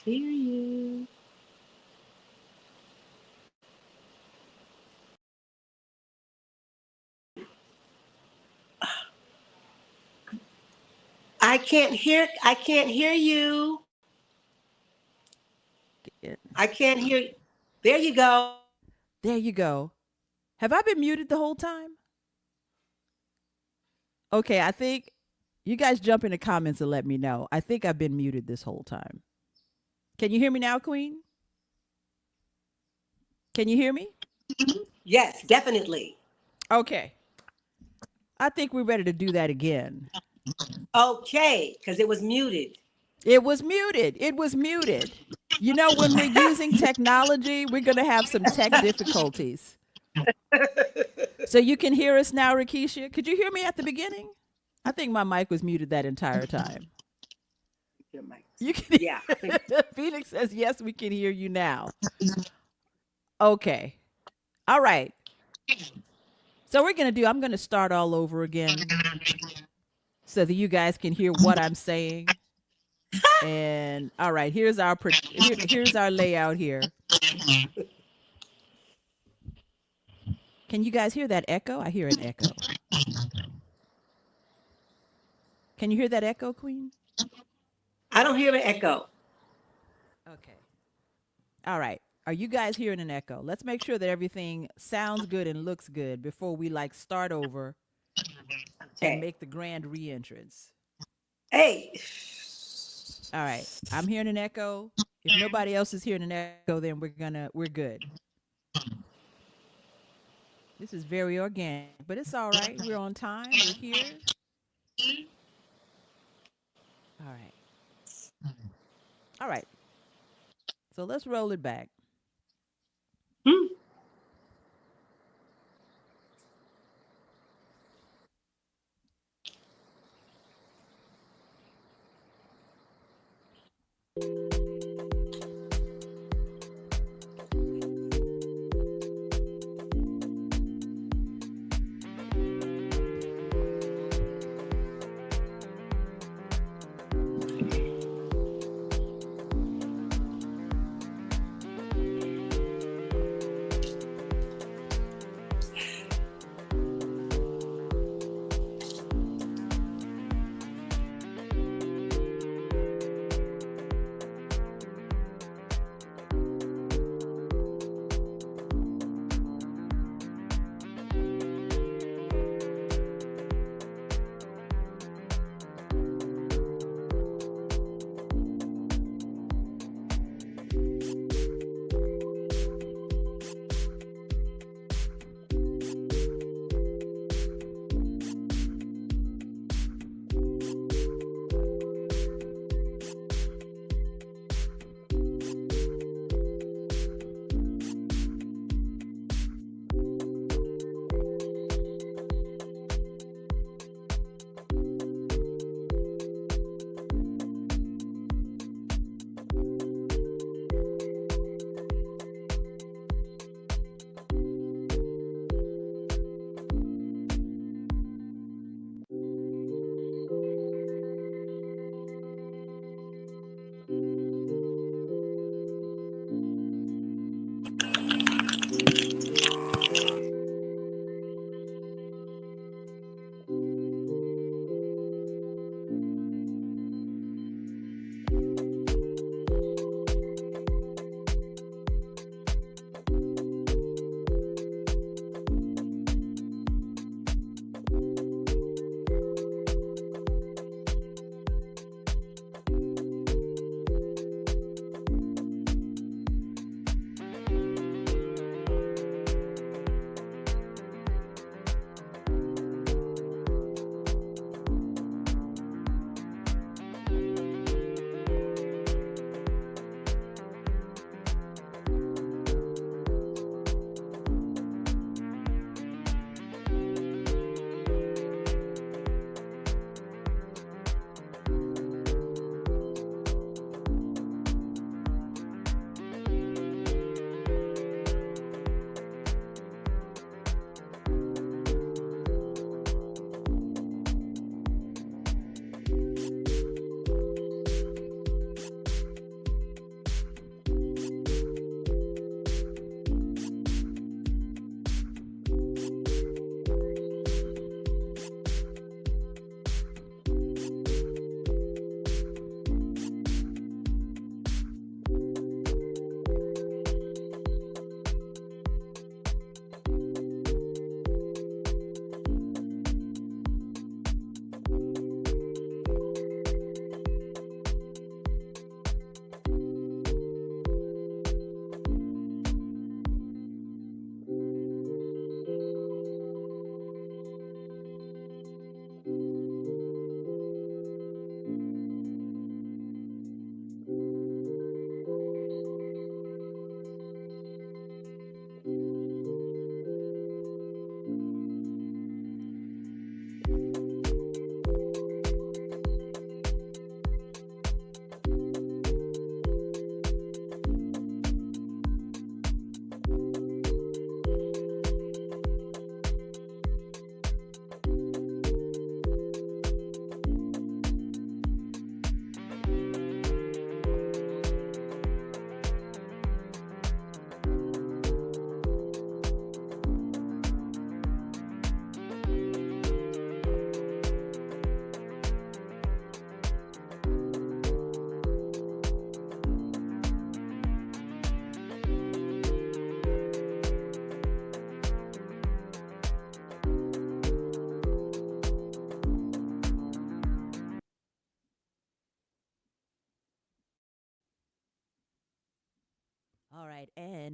hear you. I can't hear you. I can't hear you. There you go. There you go. Have I been muted the whole time? Okay, I think you guys jump in the comments and let me know. I think I've been muted this whole time. Can you hear me now, Queen? Can you hear me? Yes, definitely. Okay. I think we're ready to do that again. Okay, because it was muted. It was muted. It was muted. You know, when we're using technology, we're going to have some tech difficulties. So you can hear us now, Rakisha. Could you hear me at the beginning? I think my mic was muted that entire time. Your mic. You can. Yeah. Felix says, yes, we can hear you now. Okay. All right. So I'm going to start all over again so that you guys can hear what I'm saying. And all right, here's our layout here. Can you guys hear that echo? I hear an echo. Can you hear that echo, Queen? I don't hear an echo. Okay. All right. Are you guys hearing an echo? Let's make sure that everything sounds good and looks good before we start over and make the grand re-entrance. Hey. All right. I'm hearing an echo. If nobody else is hearing an echo, then we're good. This is very organic, but it's all right. We're on time. We're here. All right. All right. So let's roll it back.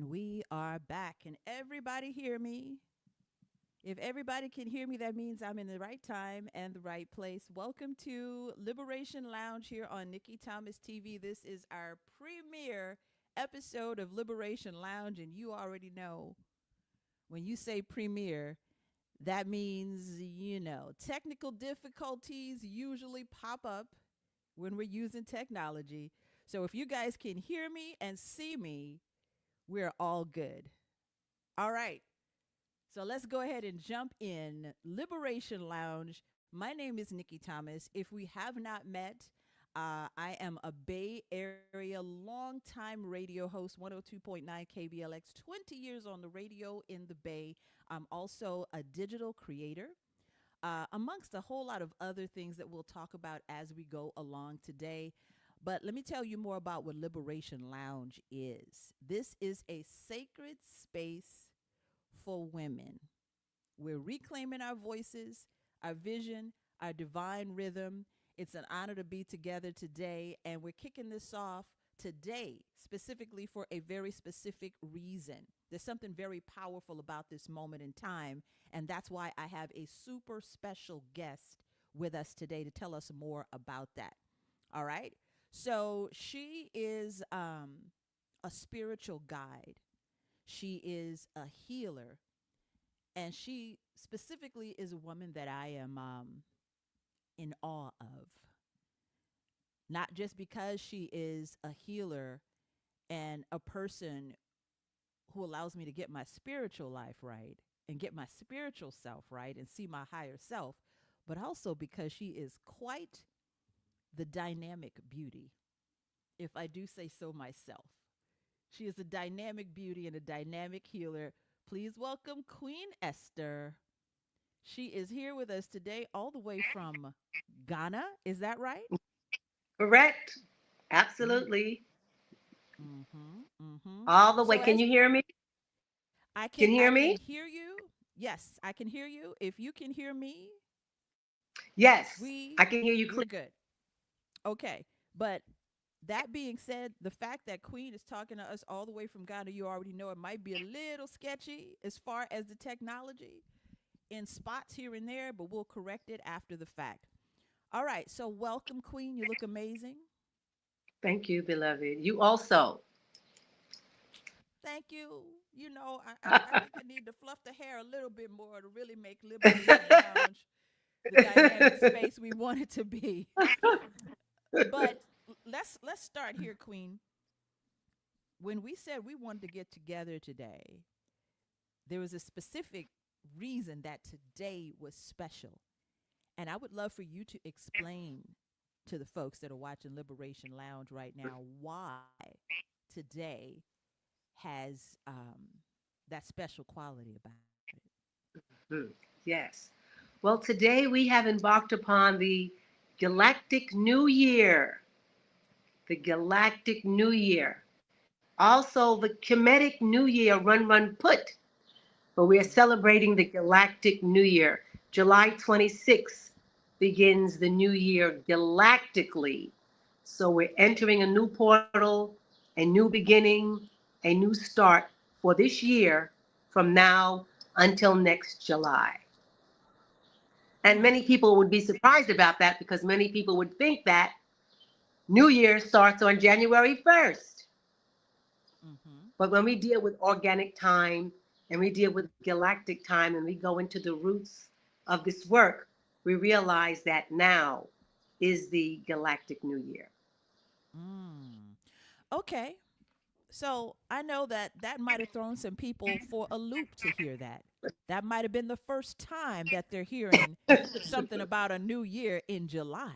And we are back. Can everybody hear me? If everybody can hear me, that means I'm in the right time and the right place. Welcome to Liberation Lounge here on Nikki Thomas TV. This is our premiere episode of Liberation Lounge, and you already know when you say premiere, that means, technical difficulties usually pop up when we're using technology. So if you guys can hear me and see me, we're all good. All right. So let's go ahead and jump in. Liberation Lounge. My name is Nikki Thomas. If we have not met, I am a Bay Area longtime radio host, 102.9 KBLX, 20 years on the radio in the Bay. I'm also a digital creator, amongst a whole lot of other things that we'll talk about as we go along today. But let me tell you more about what Liberation Lounge is. This is a sacred space for women. We're reclaiming our voices, our vision, our divine rhythm. It's an honor to be together today, and we're kicking this off today specifically for a very specific reason. There's something very powerful about this moment in time, and that's why I have a super special guest with us today to tell us more about that. All right? So she is a spiritual guide. She is a healer, and she specifically is a woman that I am in awe of. Not just because she is a healer and a person who allows me to get my spiritual life right and get my spiritual self right and see my higher self, but also because she is quite the dynamic beauty, if I do say so myself. She is a dynamic beauty and a dynamic healer. Please welcome Queen Esther. She is here with us today all the way from Ghana. Is that right? Correct. Mm. Absolutely. Mm-hmm. Mm-hmm. All the way. So Can as you hear me? I Can can you I hear can me? hear you. Yes, I can hear you. If you can hear me, Yes, I we can hear you we're clearly. good. Okay. But that being said, the fact that Queen is talking to us all the way from Ghana, you already know it might be a little sketchy as far as the technology in spots here and there, but we'll correct it after the fact. All right. So welcome, Queen. You look amazing. Thank you, beloved. You also. Thank you. I think I need to fluff the hair a little bit more to really make Liberation Lounge the dynamic space we want it to be. But let's start here, Queen. When we said we wanted to get together today, there was a specific reason that today was special. And I would love for you to explain to the folks that are watching Liberation Lounge right now why today has that special quality about it. Hmm, yes. Well, today we have embarked upon the Galactic New Year. The Galactic New Year. Also, the Kemetic New Year, Run, Run, Put. But we are Mm. celebrating the Galactic New Year. July 26th begins the new year galactically. So we're entering a new portal, a new beginning, a new start for this year from now until next July. And Mm. many people would be surprised about that because many people would think that New Year starts on January 1st. Mm-hmm. But when we deal with organic time and we deal with galactic time and we go into the roots of this work, we realize that now is the galactic new year. Mm. Okay. So I know that that might have thrown some people for a loop to hear that. That might have been the first time that they're hearing something about a new year in July.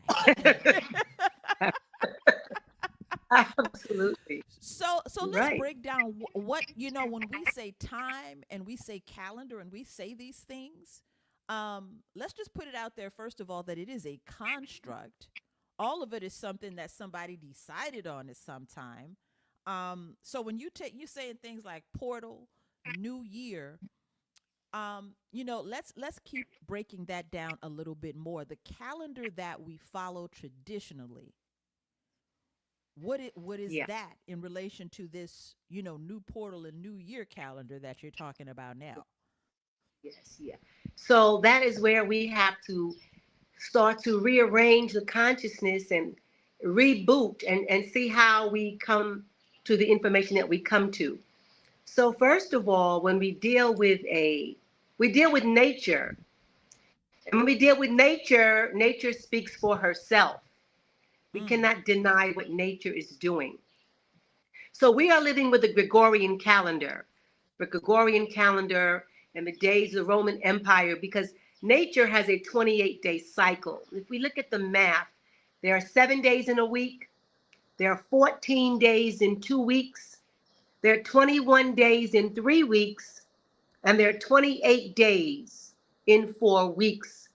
Absolutely. So let's Right. break down what when we say time and we say calendar and we say these things. Let's just put it out there first of all that it is a construct. All of it is something that somebody decided on at some time. So when you saying things like portal, new year, let's keep breaking that down a little bit more. The calendar that we follow traditionally, What is Yeah. that in relation to this, new portal and new year calendar that you're talking about now? Yes. Yeah. So that is where we have to start to rearrange the consciousness and reboot and see how we come to the information that we come to. So first of all, when we deal with nature. And when we deal with nature, nature speaks for herself. We Mm. cannot deny what nature is doing. So we are living with the Gregorian calendar, the Gregorian calendar and the days of the Roman Empire, because nature has a 28-day cycle. If we look at the math, there are 7 days in a week, there are 14 days in 2 weeks, there are 21 days in 3 weeks, and there are 28 days in 4 weeks.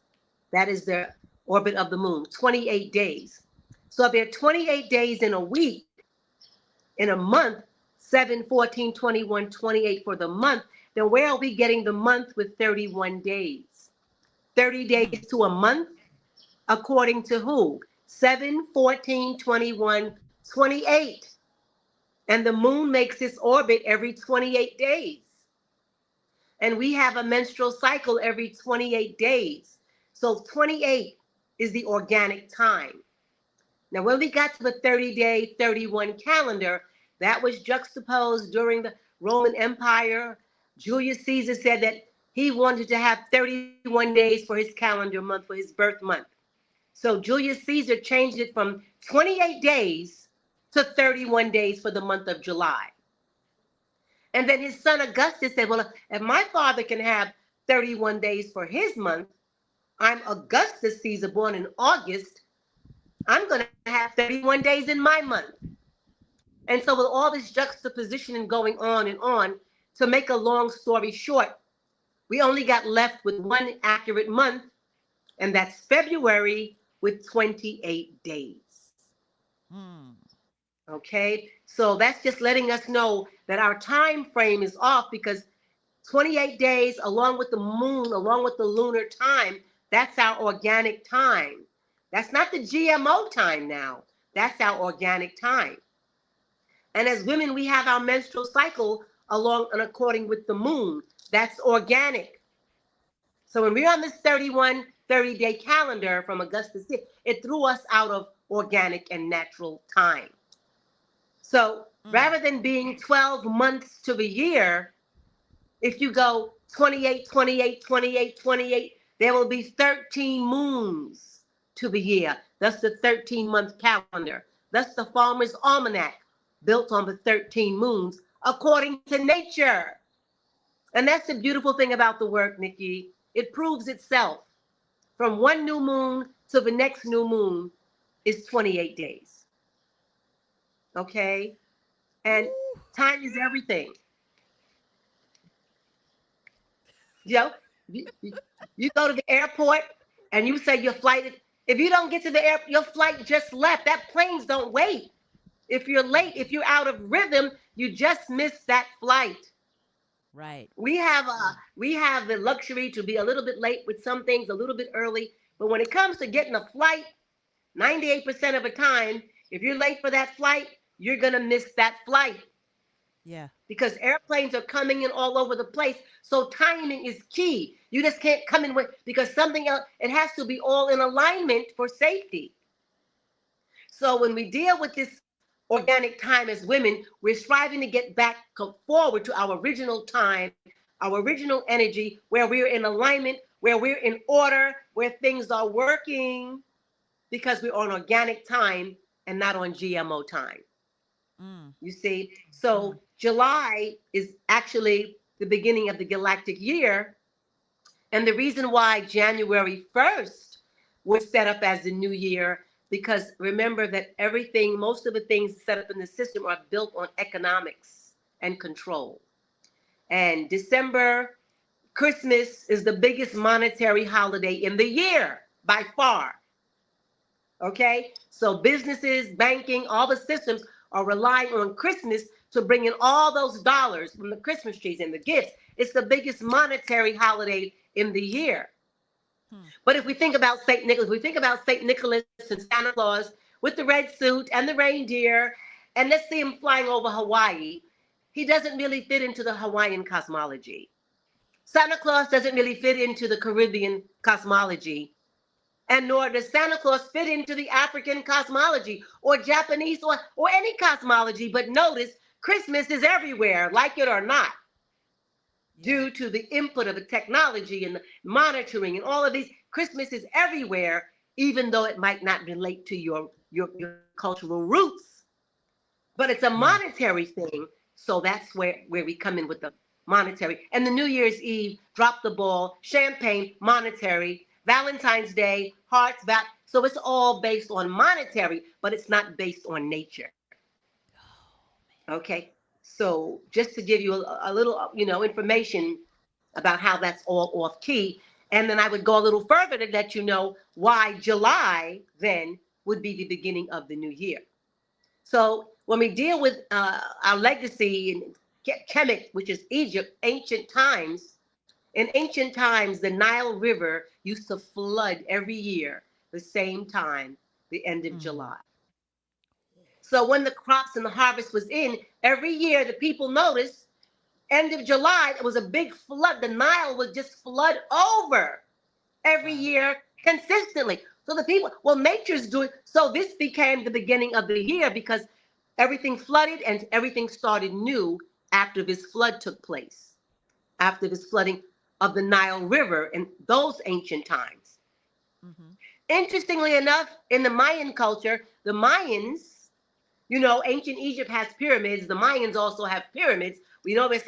That is the orbit of the moon, 28 days. So if there are 28 days in a week, in a month, 7, 14, 21, 28 for the month, then where are we getting the month with 31 days? 30 Mm. days to a month, according to who? 7, 14, 21, 28. And the moon makes its orbit every 28 days. And we have a menstrual cycle every 28 days. So 28 is the organic time. Now, when we got to the 30-day, 31 calendar, that was juxtaposed during the Roman Empire. Julius Caesar said that he wanted to have 31 days for his calendar month, for his birth month. So Julius Caesar changed it from 28 days to 31 days for the month of July. And then his son Augustus said, well, if my father can have 31 days for his month, I'm Augustus Caesar, born in August, I'm going to have 31 days in my month. And so, with all this juxtaposition going on and on, to make a long story short, we only got left with one accurate month, and that's February with 28 days. Mm. Okay, so that's just letting us know that our time frame is off because 28 days, along with the moon, along with the lunar time, that's our organic time. That's not the GMO time now. That's our organic time. And as women, we have our menstrual cycle along and according with the moon. That's organic. So when we're on this 30-day calendar from Augustus, it threw us out of organic and natural time. So Mm. rather than being 12 months to the year, if you go 28, 28, 28, 28, there will be 13 moons to the year. That's the 13-month calendar. That's the Farmer's Almanac, built on the 13 moons, according to nature. And that's the beautiful thing about the work, Nikki. It proves itself. From one new moon to the next new moon is 28 days. Okay? And Woo. time is everything. You know, you go to the airport and you say your flight, if you don't get to the airport, your flight just left. That planes don't wait. If you're late, if you're out of rhythm, you just missed that flight. Right. We have the luxury to be a little bit late with some things, a little bit early. But when it comes to getting a flight, 98% of the time, if you're late for that flight, you're gonna miss that flight Yeah. because airplanes are coming in all over the place. So timing is key. You just can't come in with because something else, it has to be all in alignment for safety. So when we deal with this organic time as women, we're striving to get back forward to our original time, our original energy, where we're in alignment, where we're in order, where things are working because we're on organic time and not on GMO time. Mm. You see? Mm. So July is actually the beginning of the galactic year. And the reason why January 1st was set up as the new year, because remember that everything, most of the things set up in the system are built on economics and control. And December, Christmas is the biggest monetary holiday in the year by far. Okay? So businesses, banking, all the systems are relying on Christmas to bring in all those dollars from the Christmas trees and the gifts. It's the biggest monetary holiday in the year. Hmm. But if we think about St. Nicholas, we think about St. Nicholas and Santa Claus, with the red suit and the reindeer, and let's see him flying over Hawaii, he doesn't really fit into the Hawaiian cosmology. Santa Claus doesn't really fit into the Caribbean cosmology, and nor does Santa Claus fit into the African cosmology or Japanese or any cosmology. But notice Christmas is everywhere, like it or not, due to the input of the technology and the monitoring and all of these. Christmas is everywhere, even though it might not relate to your cultural roots. But it's a monetary thing. So that's where we come in with the monetary. And the New Year's Eve, drop the ball, champagne, monetary. Valentine's Day, hearts, so it's all based on monetary, but it's not based on nature. Okay, so just to give you a little, information about how that's all off key, and then I would go a little further to let you know why July then would be the beginning of the new year. So when we deal with our legacy in Kemet, which is Egypt, ancient times. In ancient times, the Nile River used to flood every year, the same time, the end of July. So when the crops and the harvest was in, every year the people noticed, end of July, it was a big flood. The Nile would just flood over every year consistently. So the people, well, nature's doing, so this became the beginning of the year because everything flooded and everything started new after this flood took place, after this flooding of the Nile River in those ancient times. Interestingly enough, in the Mayan culture, the Mayans, ancient Egypt has pyramids. The Mayans also have pyramids. We know there's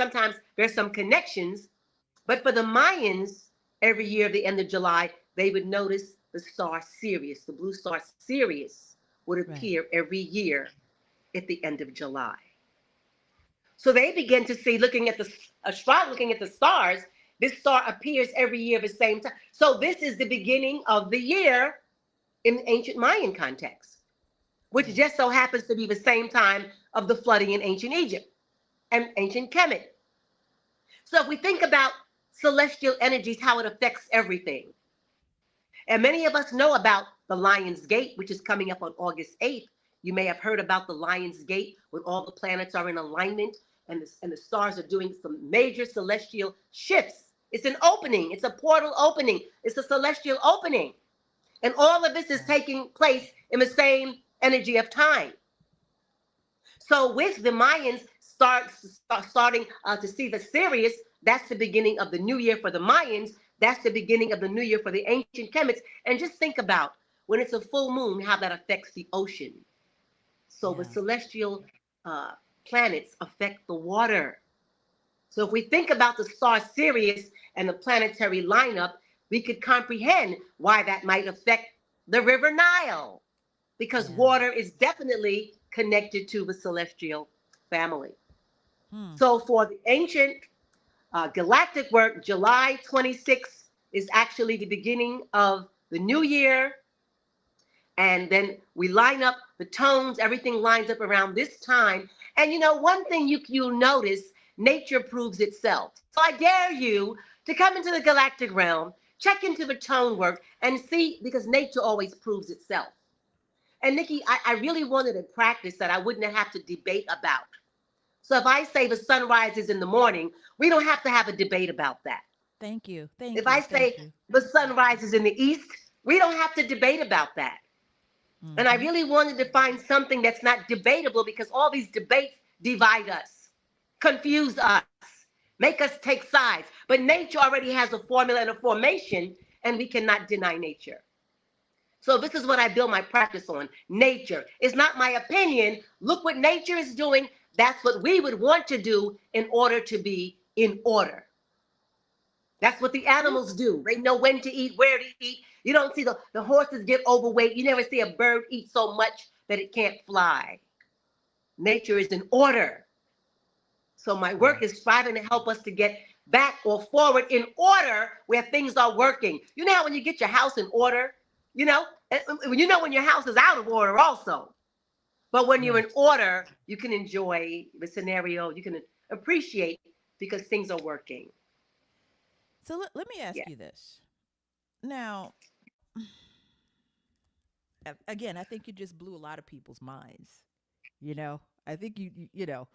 some connections, but for the Mayans, every year at the end of July, they would notice the star Sirius, the blue star Sirius would appear every year at the end of July. So they begin to see, looking at the stars, this star appears every year at the same time. So this is the beginning of the year in the ancient Mayan context, which just so happens to be the same time of the flooding in ancient Egypt and ancient Kemet. So if we think about celestial energies, how it affects everything. And many of us know about the Lion's Gate, which is coming up on August 8th. You may have heard about the Lion's Gate when all the planets are in alignment and the stars are doing some major celestial shifts. It's an opening. It's a portal opening. It's a celestial opening. And all of this is taking place in the same energy of time. So with the Mayans starting to see the Sirius, that's the beginning of the new year for the Mayans. That's the beginning of the new year for the ancient Kemits. And just think about when it's a full moon, how that affects the ocean. So the celestial planets affect the water. So if we think about the star Sirius and the planetary lineup, we could comprehend why that might affect the River Nile, because water is definitely connected to the celestial family. So for the ancient galactic work, July 26th is actually the beginning of the new year. And then we line up the tones, everything lines up around this time. And one thing you'll notice, nature proves itself. So I dare you to come into the galactic realm, check into the tone work and see, because nature always proves itself. And Nikki, I really wanted a practice that I wouldn't have to debate about. So if I say the sun rises in the morning, we don't have to have a debate about that. Thank you. If I say the sun rises in the east, we don't have to debate about that. And I really wanted to find something that's not debatable, because all these debates divide us, confuse us, make us take sides. But nature already has a formula and a formation, and we cannot deny nature. So this is what I build my practice on. Nature. It's not my opinion. Look what nature is doing. That's what we would want to do in order to be in order. That's what the animals do. They know when to eat, where to eat. You don't see the horses get overweight. You never see a bird eat so much that it can't fly. Nature is in order. So my work is striving to help us to get back or forward in order where things are working. You know how when you get your house in order, when your house is out of order also. But when you're in order, you can enjoy the scenario. You can appreciate because things are working. So let me ask you this. Now, again, I think you just blew a lot of people's minds. You know, I think you know.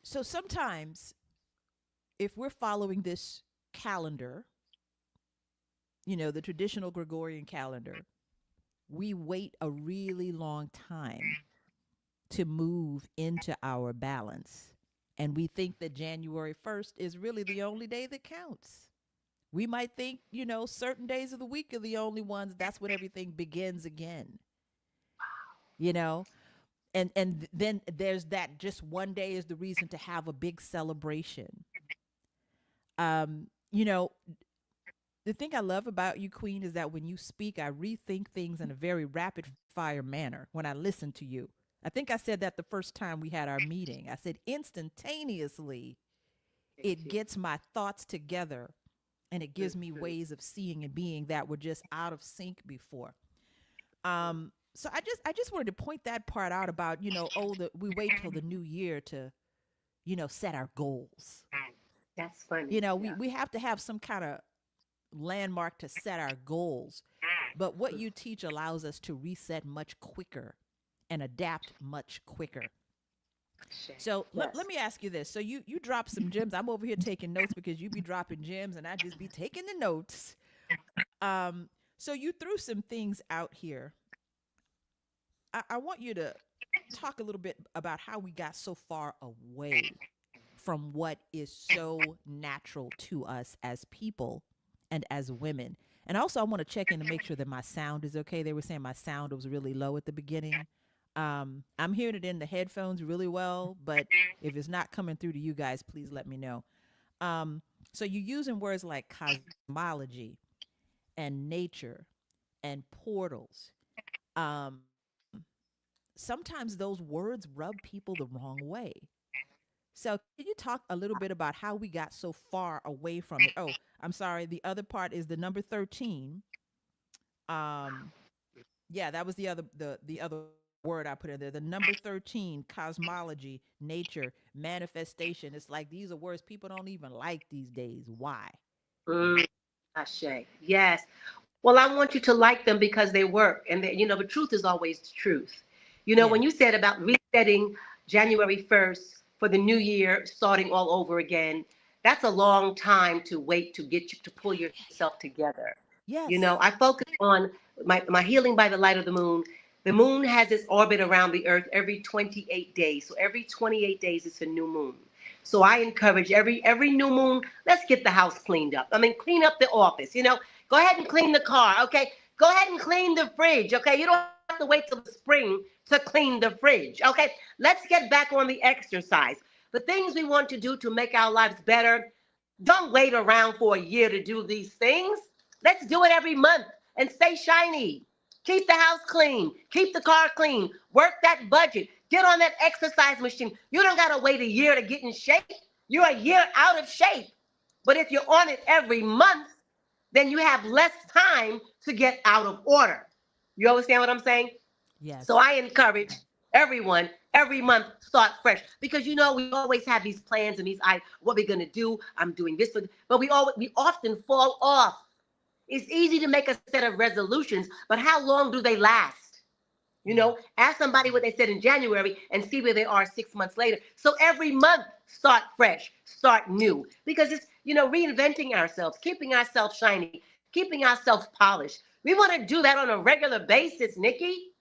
So sometimes, if we're following this calendar, you know, the traditional Gregorian calendar, we wait a really long time to move into our balance. And we think that January 1st is really the only day that counts. We might think, you know, certain days of the week are the only ones. That's when everything begins again, you know? And then there's that just one day is the reason to have a big celebration. You know, the thing I love about you, Queen, is that when you speak, I rethink things in a very rapid fire manner when I listen to you. I think I said that the first time we had our meeting. I said instantaneously, Thank it you. gets my thoughts together and it gives me ways of seeing and being that were just out of sync before. So I just wanted to point that part out about, you know, we wait till the new year to, you know, set our goals. That's funny. You know, Yeah. we have to have some kind of landmark to set our goals. But what you teach allows us to reset much quicker and adapt much quicker. So Yes. let me ask you this. So you drop some gems. I'm over here taking notes because you be dropping gems and I just be taking the notes. So you threw some things out here. I want you to talk a little bit about how we got so far away from what is so natural to us as people and as women. And also, I want to check in to make sure that my sound is okay. They were saying my sound was really low at the beginning. I'm hearing it in the headphones really well, but if it's not coming through to you guys, please let me know. So you're using words like cosmology and nature and portals. Um, Sometimes those words rub people the wrong way. So, can you talk a little bit about how we got so far away from it? Oh, I'm sorry. The other part is the number 13. Um, yeah, that was the other word I put in there. The number 13, cosmology, nature, manifestation. It's like these are words people don't even like these days. Why? Mm, Ashe. Yes. Well, I want you to like them because they work. And, they, the truth is always the truth. Yeah. When you said about resetting January 1st for the new year, starting all over again, that's a long time to wait to get you to pull yourself together. Yes. I focus on my healing by the light of the moon. The moon has its orbit around the earth every 28 days. So every 28 days, it's a new moon. So I encourage every new moon, let's get the house cleaned up. I mean, clean up the office. Go ahead and clean the car. Okay. Go ahead and clean the fridge. Okay. You don't have to wait till the spring to clean the fridge. Okay. Let's get back on the exercise. The things we want to do to make our lives better, don't wait around for a year to do these things. Let's do it every month and stay shiny. Keep the house clean. Keep the car clean. Work that budget. Get on that exercise machine. You don't got to wait a year to get in shape. You're a year out of shape. But if you're on it every month, then you have less time to get out of order. You understand what I'm saying? So Yes. I encourage everyone every month start fresh because we always have these plans and what we're gonna do. I'm doing this, but we often fall off. It's easy to make a set of resolutions, but how long do they last? Yeah. Ask somebody what they said in January and see where they are 6 months later. So every month, start fresh, start new, because it's, reinventing ourselves, keeping ourselves shiny, keeping ourselves polished. We want to do that on a regular basis, Nikki.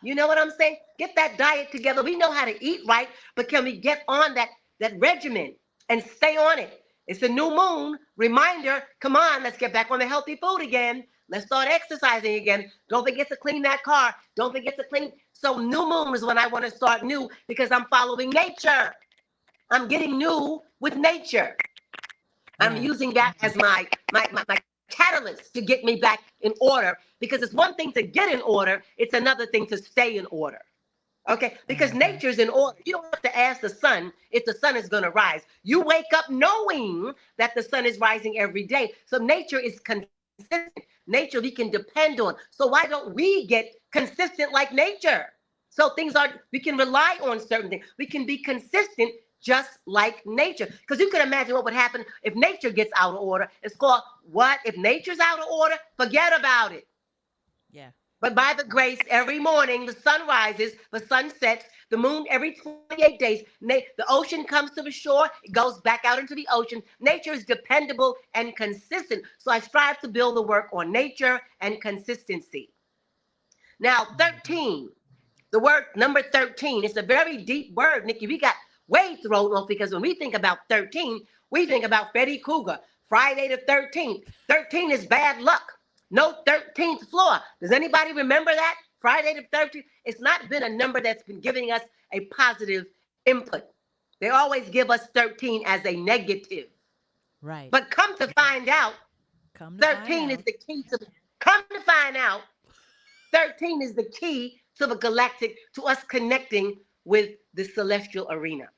You know what I'm saying? Get that diet together. We know how to eat right, but can we get on that regimen and stay on it? It's a new moon. Reminder, come on, let's get back on the healthy food again. Let's start exercising again. Don't forget to clean that car. Don't forget to clean. So new moon is when I want to start new because I'm following nature. I'm getting new with nature. I'm Yeah. using that as my catalyst to get me back in order because it's one thing to get in order, it's another thing to stay in order. Okay, because Mm-hmm. nature's in order. You don't have to ask the sun if the sun is going to rise. You wake up knowing that the sun is rising every day. So nature is consistent. Nature we can depend on. So why don't we get consistent like nature? So we can rely on certain things. We can be consistent just like nature. Because you can imagine what would happen if nature gets out of order. It's called what? If nature's out of order, forget about it. Yeah. But by the grace, every morning the sun rises, the sun sets, the moon every 28 days. The ocean comes to the shore, it goes back out into the ocean. Nature is dependable and consistent. So I strive to build the work on nature and consistency. Now, Mhm. 13, the word number 13, it's a very deep word, Nikki. We got way thrown off because when we think about 13, we think about Freddy Krueger, Friday the 13th. 13 is bad luck. No 13th floor. Does anybody remember that? Friday the 13th? It's not been a number that's been giving us a positive input. They always give us 13 as a negative. Right. But come to find out, Come to find 13 is out. the key to, come to find out, 13 is the key to the galactic, to us connecting with the celestial arena.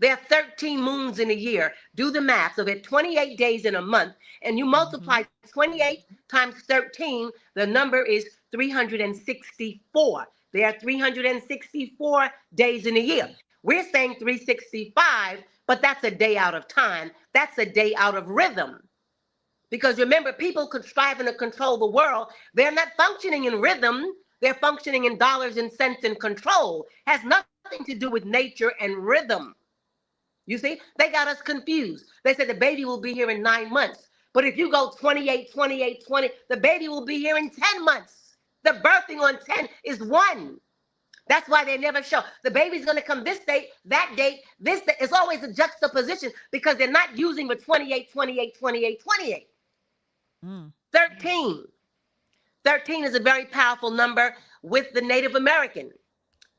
There are 13 moons in a year. Do the math. So there are 28 days in a month, and you Mm-hmm. multiply 28 times 13, the number is 364. There are 364 days in a year. We're saying 365, but that's a day out of time. That's a day out of rhythm. Because remember, people could strive to control the world. They're not functioning in rhythm. They're functioning in dollars and cents and control. Has nothing to do with nature and rhythm. You see, they got us confused. They said the baby will be here in 9 months. But if you go 28, 28, 20, the baby will be here in 10 months. The birthing on 10 is 1. That's why they never show. The baby's going to come this date, that date, this date. It's always a juxtaposition because they're not using the 28, 28, 28, 28. Mm. 13. 13 is a very powerful number with the Native American.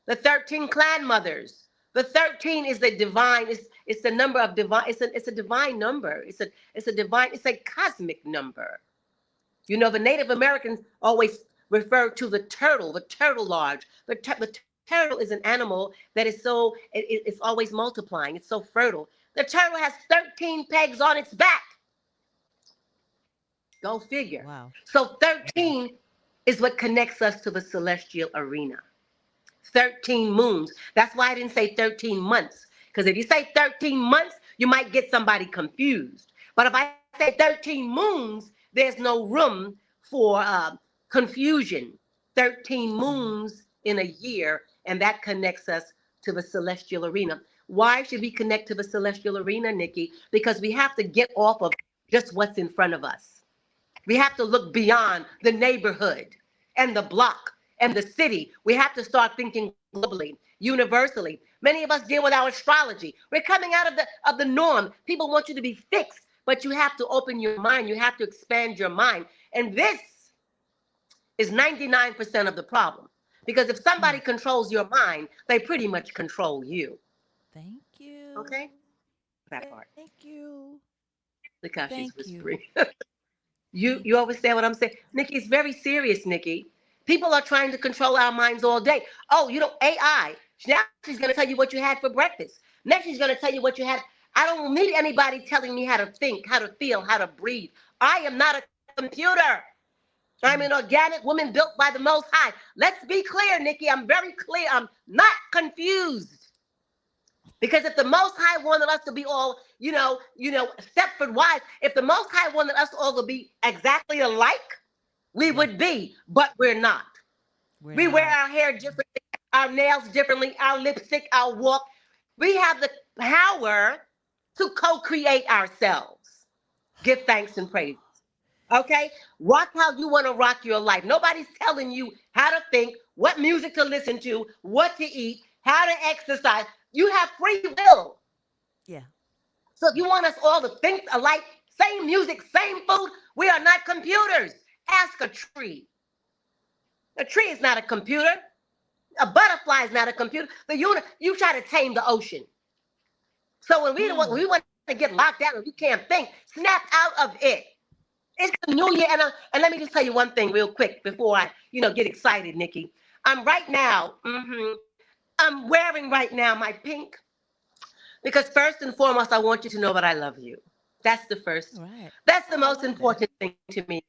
The 13 clan mothers. The 13 is the divine, it's the number of divine, it's a divine number. It's a cosmic number. You know, the Native Americans always refer to the turtle lodge. The turtle is an animal that is it's always multiplying. It's so fertile. The turtle has 13 pegs on its back. Go figure. Wow. So 13 is what connects us to the celestial arena. 13 moons. That's why I didn't say 13 months. Because if you say 13 months, you might get somebody confused. But if I say 13 moons, there's no room for confusion. 13 moons in a year, and that connects us to the celestial arena. Why should we connect to the celestial arena, Nikki? Because we have to get off of just what's in front of us. We have to look beyond the neighborhood and the block and the city. We have to start thinking globally, universally. Many of us deal with our astrology. We're coming out of the norm. People want you to be fixed, but you have to open your mind. You have to expand your mind. And this is 99% of the problem. Because if somebody Mm. controls your mind, they pretty much control you. Thank you. Okay? That part. Thank you. Look how she's Thank you. whispering. Thank You understand what I'm saying? Nikki, it's very serious, Nikki. People are trying to control our minds all day. Oh, you know, AI. Now she's going to tell you what you had for breakfast. Next, she's going to tell you what you had. I don't need anybody telling me how to think, how to feel, how to breathe. I am not a computer. I'm an Mm. organic woman built by the Most High. Let's be clear, Nikki. I'm very clear. I'm not confused. Because if the Most High wanted us to be all, Stepford wise, if the Most High wanted us all to be exactly alike, we Yeah. would be, but we're not. We're We wear not. our hair differently, our nails differently, our lipstick, our walk. We have the power to co-create ourselves. Give thanks and praise. Okay? Rock how you want to rock your life. Nobody's telling you how to think, what music to listen to, what to eat, how to exercise. You have free will. Yeah. So if you want us all to think alike, same music, same food, we are not computers. Ask a tree. A tree is not a computer. A butterfly is not a computer. You try to tame the ocean. So when we Mm. want to get locked down and we can't think, snap out of it. It's the new year, and let me just tell you one thing real quick before I, get excited, Nikki. I'm right now. I'm wearing right now my pink because first and foremost, I want you to know that I love you. That's the first. Right. That's the Oh, I most love that. important thing to me.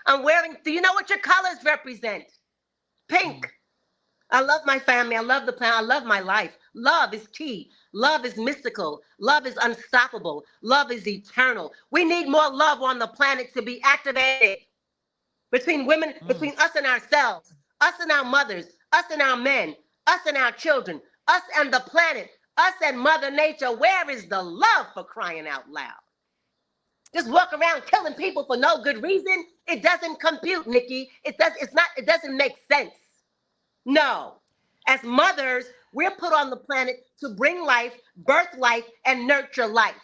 I'm wearing. Do you know what your colors represent? Mm. Pink. I love my family. I love the planet. I love my life. Love is key. Love is mystical. Love is unstoppable. Love is eternal. We need more love on the planet to be activated. between women, between us and ourselves, us and our mothers, us and our men, us and our children, us and the planet, us and Mother Nature. Where is the love, for crying out loud? Just walk around killing people for no good reason. It doesn't compute, Nikki. It doesn't make sense. No. As mothers, we're put on the planet to bring life, birth life, and nurture life.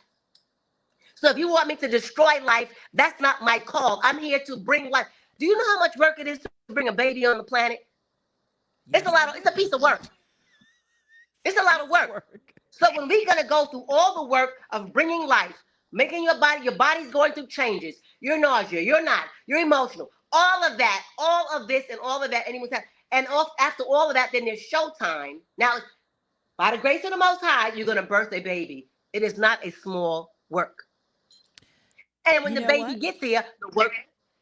So if you want me to destroy life, that's not my call. I'm here to bring life. Do you know how much work it is to bring a baby on the planet? It's a piece of work. It's a lot of work. So when we're going to go through all the work of bringing life, making your body's going through changes. You're nausea, you're not, you're emotional. All of that, all of this and all of that, and after all of that, then there's showtime. Now, by the grace of the Most High, you're going to birth a baby. It is not a small work. And when the baby gets here,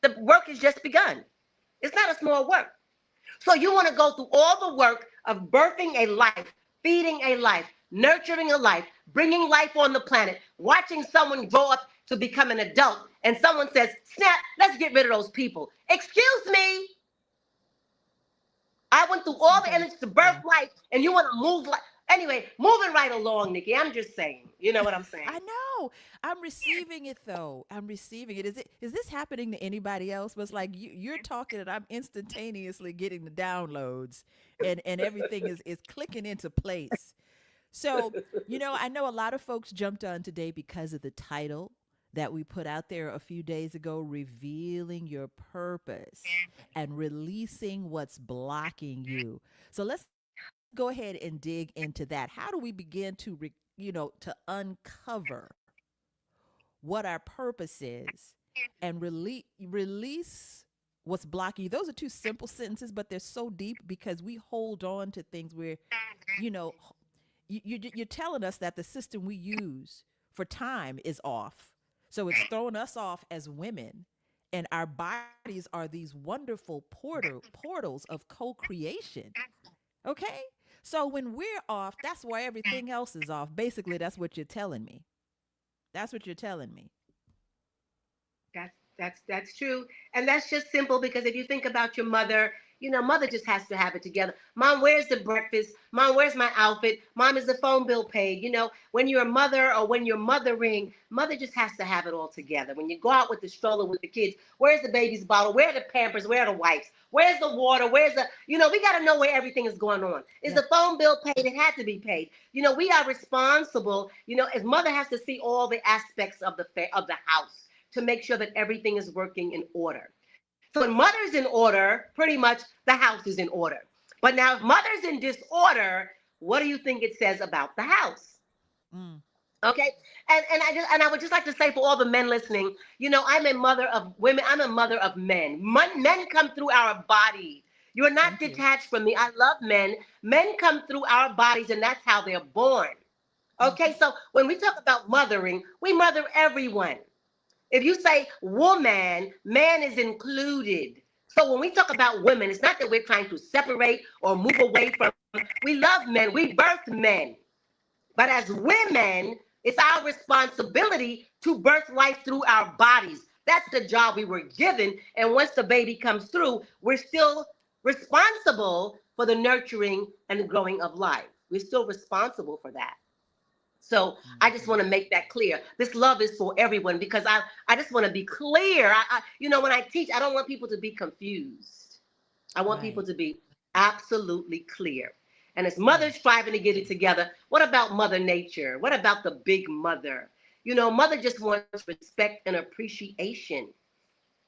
the work is just begun. It's not a small work. So you want to go through all the work of birthing a life, feeding a life, nurturing a life, bringing life on the planet, watching someone grow up to become an adult, and someone says, snap, let's get rid of those people. Excuse me. I went through all the energy to birth life, and you want to move life. Anyway, moving right along, Nikki. I'm just saying. You know what I'm saying? I know. I'm receiving it, though. I'm receiving it. Is this happening to anybody else? But it's like you're talking and I'm instantaneously getting the downloads, and everything is clicking into place. So, I know a lot of folks jumped on today because of the title that we put out there a few days ago, revealing your purpose and releasing what's blocking you. So let's go ahead and dig into that. How do we begin to, to uncover what our purpose is and release what's blocking you? Those are two simple sentences, but they're so deep because we hold on to things where, you're telling us that the system we use for time is off. So it's throwing us off as women, and our bodies are these wonderful portals of co-creation. Okay? So when we're off, that's why everything else is off. Basically, that's what you're telling me. That's what you're telling me. That's true. And that's just simple, because if you think about your mother, mother just has to have it together. Mom, where's the breakfast? Mom, where's my outfit? Mom, is the phone bill paid? When you're a mother or when you're mothering, mother just has to have it all together. When you go out with the stroller with the kids, where's the baby's bottle? Where are the Pampers? Where are the wipes? Where's the water? Where's the, we got to know where everything is going on. Is the phone bill paid? It had to be paid. We are responsible. As mother has to see all the aspects of the house to make sure that everything is working in order. So when mother's in order, pretty much the house is in order. But now if mother's in disorder, what do you think it says about the house? Okay. And I would just like to say, for all the men listening, I'm a mother of women. I'm a mother of men. Men come through our body. You're not detached from me. I love men. Men come through our bodies, and that's how they're born. Okay. So when we talk about mothering, we mother everyone. If you say woman, man is included. So when we talk about women, it's not that we're trying to separate or move away from. We love men. We birth men. But as women, it's our responsibility to birth life through our bodies. That's the job we were given. And once the baby comes through, we're still responsible for the nurturing and the growing of life. We're still responsible for that. So I just want to make that clear. This love is for everyone, because I just want to be clear. When I teach, I don't want people to be confused. I want people to be absolutely clear. And as mothers striving to get it together, what about Mother Nature? What about the big mother? Mother just wants respect and appreciation.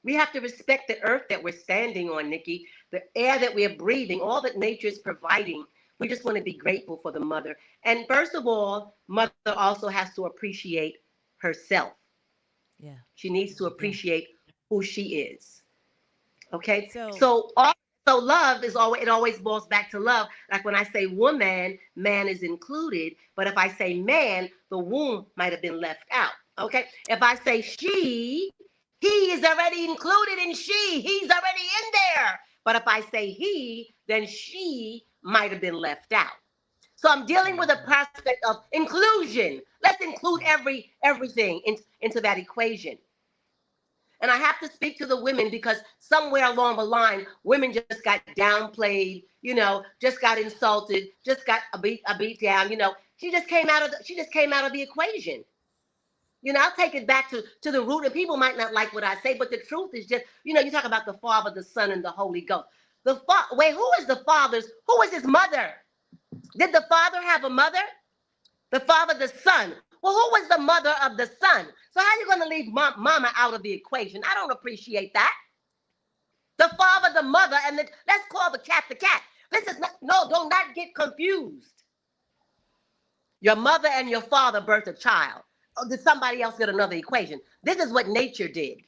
We have to respect the earth that we're standing on, Nikki, the air that we're breathing, all that nature is providing. We just want to be grateful for the mother. And first of all, mother also has to appreciate herself. Yeah. She needs to appreciate who she is. Okay. So love is always boils back to love. Like when I say woman, man is included. But if I say man, the womb might have been left out. Okay. If I say she, he is already included in she. He's already in there. But if I say he, then she might have been left out. So I'm dealing with a prospect of inclusion. Let's include everything into that equation. And I have to speak to the women because somewhere along the line, women just got downplayed, just got insulted, just got a beat down. She just came out of the equation. I'll take it back to the root, and people might not like what I say, but the truth is just, you talk about the Father, the Son, and the Holy Ghost. Wait, who is the Father's? Who is his mother? Did the Father have a mother? The Father, the Son. Well, who was the mother of the Son? So how are you going to leave mama out of the equation? I don't appreciate that. The Father, the mother, and let's call the cat the cat. This is not, no, do not get confused. Your mother and your father birthed a child. Or did somebody else get another equation? This is what nature did.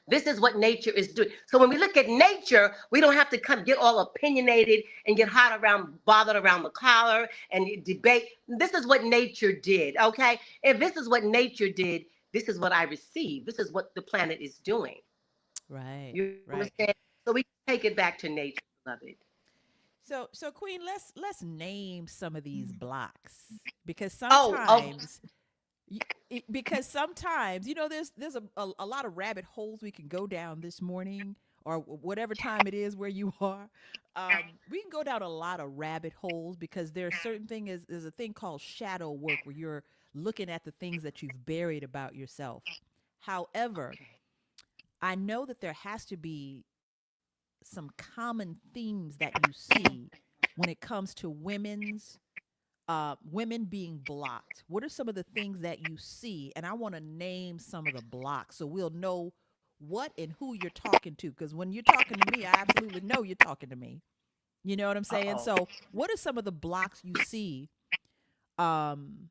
This is what nature is doing. So when we look at nature, we don't have to get all opinionated and get bothered around the collar and debate. This is what nature did, okay? If this is what nature did, this is what I receive. This is what the planet is doing. Right. You right. understand? So we take it back to nature, beloved. So Queen, let's name some of these blocks, because sometimes because sometimes, there's a lot of rabbit holes we can go down this morning, or whatever time it is where you are. We can go down a lot of rabbit holes because there's certain thing there's a thing called shadow work, where you're looking at the things that you've buried about yourself. However, I know that there has to be some common themes that you see when it comes to women being blocked. What are some of the things that you see? And I want to name some of the blocks so we'll know what and who you're talking to. Because when you're talking to me, I absolutely know you're talking to me. You know what I'm saying? So what are some of the blocks you see? And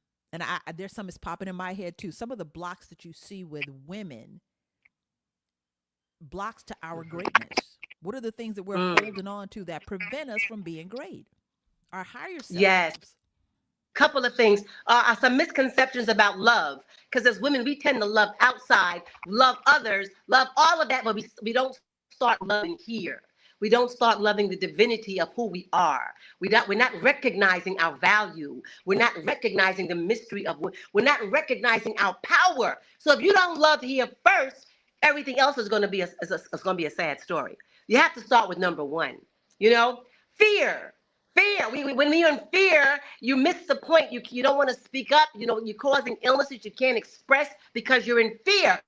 there's some that's popping in my head too. Some of the blocks that you see with women, blocks to our greatness. What are the things that we're holding on to that prevent us from being great? Our higher selves. Yes. Couple of things. Some misconceptions about love. Because as women, we tend to love outside, love others, love all of that, but we don't start loving here. We don't start loving the divinity of who we are. We're not recognizing our value. We're not recognizing the mystery of we're not recognizing our power. So if you don't love here first, everything else is going to be a sad story. You have to start with number one. Fear. Fear. When you're in fear, you miss the point. You don't want to speak up. You're causing illnesses you can't express because you're in fear.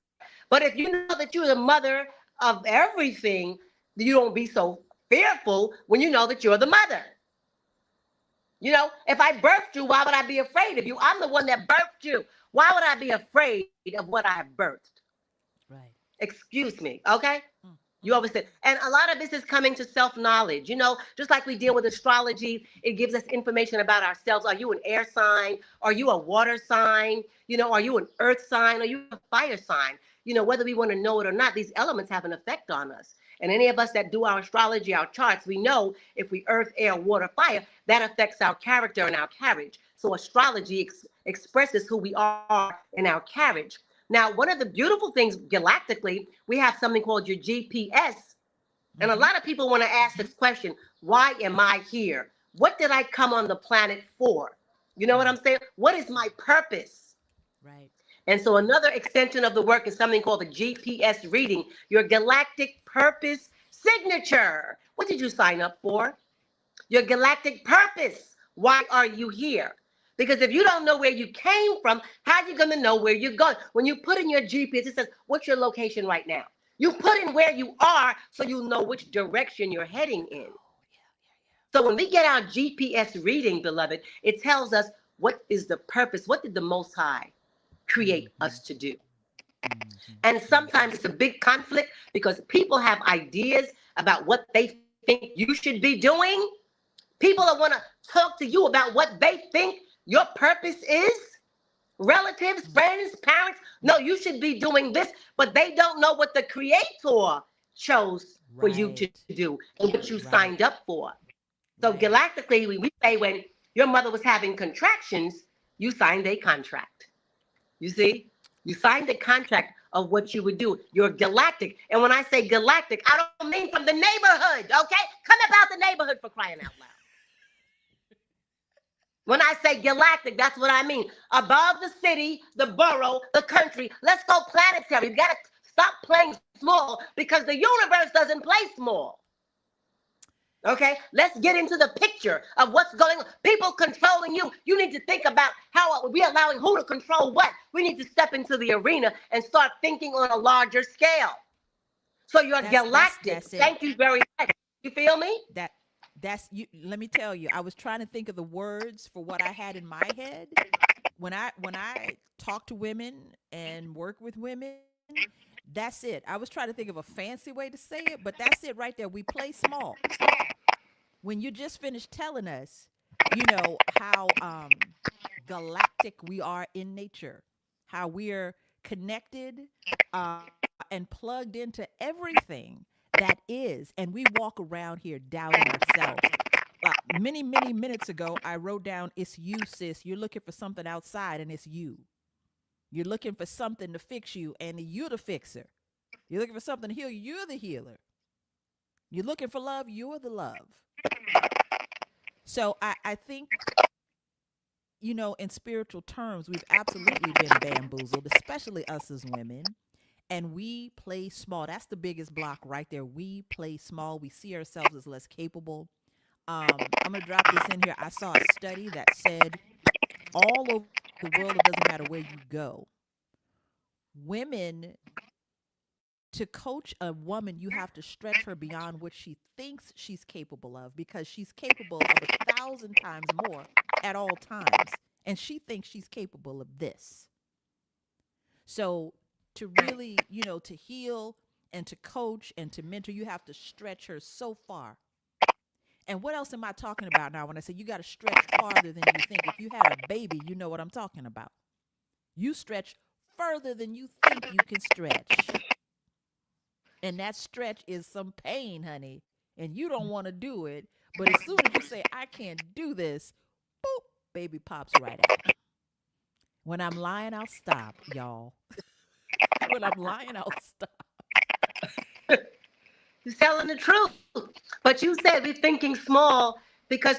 But if you know that you're the mother of everything, you don't be so fearful when you know that you're the mother. If I birthed you, why would I be afraid of you? I'm the one that birthed you. Why would I be afraid of what I have birthed? Right. Excuse me. Okay. You always said, and a lot of this is coming to self-knowledge, just like we deal with astrology, it gives us information about ourselves. Are you an air sign? Are you a water sign? Are you an earth sign? Are you a fire sign? Whether we want to know it or not, these elements have an effect on us. And any of us that do our astrology, our charts, we know if we earth, air, water, fire, that affects our character and our carriage. So astrology expresses who we are in our carriage. Now, one of the beautiful things galactically, we have something called your GPS. And a lot of people want to ask this question, why am I here? What did I come on the planet for? You know what I'm saying? What is my purpose? Right. And so another extension of the work is something called the GPS reading, your galactic purpose signature. What did you sign up for? Your galactic purpose. Why are you here? Because if you don't know where you came from, how are you going to know where you're going? When you put in your GPS, it says, what's your location right now? You put in where you are so you know which direction you're heading in. So when we get our GPS reading, beloved, it tells us what is the purpose. What did the Most High create us to do? And sometimes it's a big conflict because people have ideas about what they think you should be doing. People want to talk to you about what they think your purpose is. Relatives, friends, parents. No, you should be doing this, but they don't know what the Creator chose for you to do and what you signed up for. So galactically, we say when your mother was having contractions, you signed a contract. You see? You signed a contract of what you would do. You're galactic. And when I say galactic, I don't mean from the neighborhood, okay? Come about the neighborhood, for crying out loud. When I say galactic, that's what I mean. Above the city, the borough, the country. Let's go planetary. We got to Stop playing small because the universe doesn't play small. Okay, let's get into the picture of what's going on. People controlling you. You need to think about how we're allowing who to control what. We need to step into the arena and start thinking on a larger scale. So you're galactic. That's it. Thank you very much. You feel me? That's you. Let me tell you, I was trying to think of the words for what I had in my head when I talk to women and work with women. That's it. I was trying to think of a fancy way to say it, but that's it right there. We play small. When you just finished telling us, how galactic we are in nature, how we're connected and plugged into everything that is, and we walk around here doubting ourselves. Many minutes ago, I wrote down, "It's you, sis. You're looking for something outside, and it's you. You're looking for something to fix you, and you're the fixer. You're looking for something to heal you. You're the healer. You're looking for love. You're the love." So I think, in spiritual terms, we've absolutely been bamboozled, especially us as women. And we play small. That's the biggest block right there. We play small. We see ourselves as less capable. I'm going to drop this in here. I saw a study that said all over the world, it doesn't matter where you go, women, to coach a woman, you have to stretch her beyond what she thinks she's capable of, because she's capable of 1,000 times more at all times. And she thinks she's capable of this. So to really, to heal and to coach and to mentor, you have to stretch her so far. And what else am I talking about now when I say you got to stretch farther than you think? If you had a baby, you know what I'm talking about. You stretch further than you think you can stretch. And that stretch is some pain, honey. And you don't want to do it. But as soon as you say, "I can't do this," boop, baby pops right out. When I'm lying, I'll stop, y'all. When I'm lying, I'll stop. You're telling the truth. But you said we're thinking small because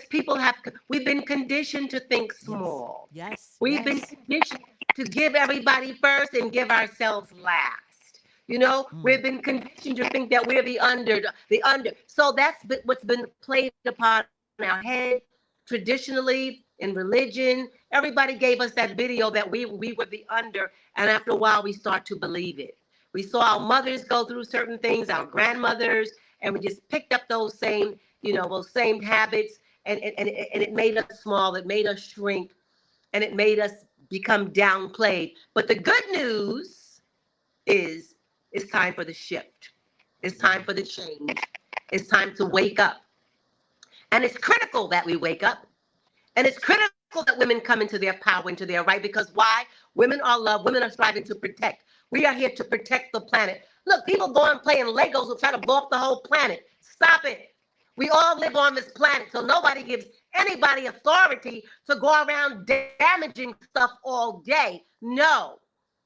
we've been conditioned to think small. Yes. We've been conditioned to give everybody first and give ourselves last. We've been conditioned to think that we're the under. So that's what's been played upon our head traditionally in religion. Everybody gave us that video that we were the under, and after a while we start to believe it. We saw our mothers go through certain things, our grandmothers, and we just picked up those same habits, and it made us small, it made us shrink, and it made us become downplayed. But the good news is it's time for the shift. It's time for the change. It's time to wake up. And it's critical that we wake up. And it's critical that women come into their power, into their right, because why? Women are loved. Women are striving to protect. We are here to protect the planet. Look, people go and play in Legos and try to blow up the whole planet. Stop it. We all live on this planet, so nobody gives anybody authority to go around damaging stuff all day. No,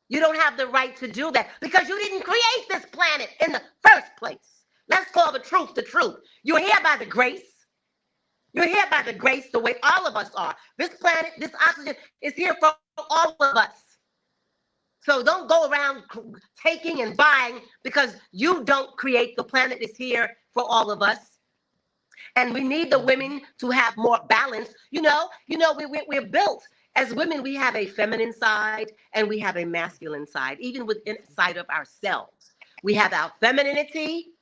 you don't have the right to do that because you didn't create this planet in the first place. Let's call the truth the truth. You're here by the grace. You're here by the grace, the way all of us are. This planet, this oxygen is here for all of us. So don't go around taking and buying because you don't create the planet. It's here for all of us. And we need the women to have more balance. We're built as women. We have a feminine side and we have a masculine side, even within inside of ourselves. We have our femininity,